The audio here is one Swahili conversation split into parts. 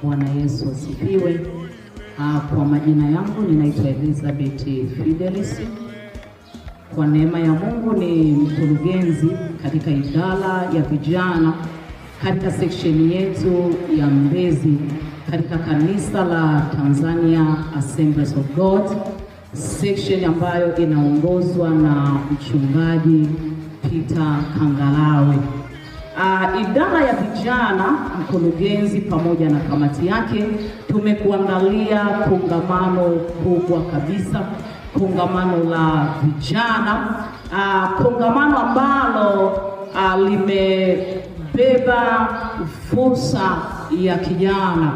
Bwana Yesu asifiwe. Kwa majina yangu ninaitwa Elizabeth Fidelis. Kwa neema ya Mungu ni mkurugenzi katika idara ya vijana katika section yetu ya Mbezi katika kanisa la Tanzania Assemblies of God, section ambayo inaongozwa na mchungaji Peter Kangalawe. Idara ya vijana, mkurugenzi pamoja na kamati yake, tumekuandalia kongamano kubwa kabisa, kongamano la vijana, kongamano ambalo limebeba fursa ya kijana.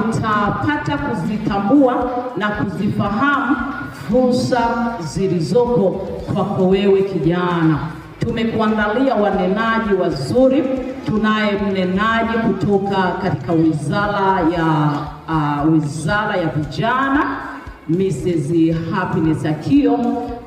Utapata kuzitambua na kuzifahamu fursa zilizoko kwako wewe kijana. Tumekuandalia wanenaji wazuri. Tunaye mnenaji kutoka katika wizara ya vijana, Mrs. Happiness Akio,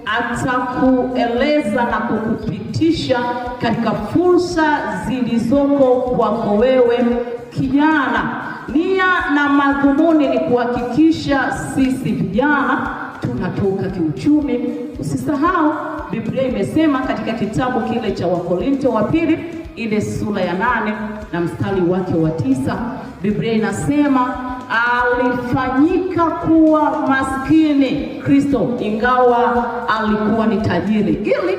atakueleza na kukupitisha katika fursa zilizoko kwako wewe kijana. Nia na madhumuni ni kuhakikisha sisi vijana tunatoka kiuchumi. Usisahau Biblia imesema katika kitabu kile cha Wakorintho wa pili ile sura ya 8 na mstari wake wa 9, Biblia inasema alifanyika kuwa maskini Kristo ingawa alikuwa ni tajiri, ili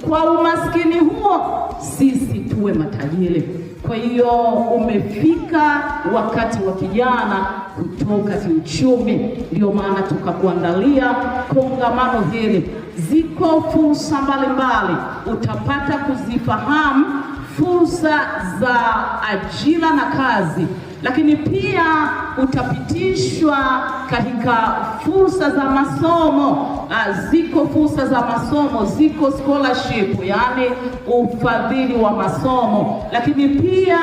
kwa umaskini huo sisi tuwe matajiri. Kwa hiyo umefika wakati wa kijana kutoka kiuchumi. Ndio maana tukakuandalia kongamano hili. Ziko fursa mbalimbali, utapata kuzifahamu fursa za ajira na kazi, lakini pia utapitishwa katika fursa za masomo. Ziko fursa za masomo, ziko scholarship, yani ufadhili wa masomo, lakini pia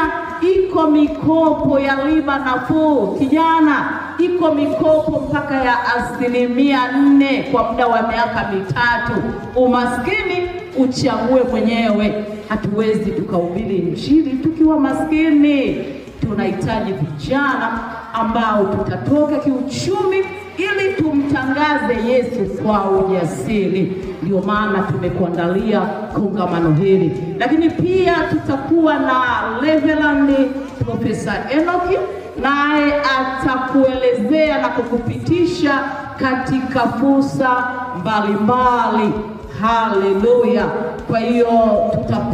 iko mikopo ya riba nafuu. Kijana, iko mikopo mpaka ya 4% kwa muda wa miaka 3. Umaskini uchague mwenyewe. Hatuwezi tukahubiri injili tukiwa maskini. Tunahitaji vijana ambao tutatoka kiuchumi ili tumtangaze Yesu kwa ujasiri. Ndio maana tumekuandalia kongamano hili. Lakini pia tutakuwa na Reverend Professor Enoki, naye atakuelezea na kukupitisha katika fursa mbalimbali. Haleluya. Kwa hiyo tutapata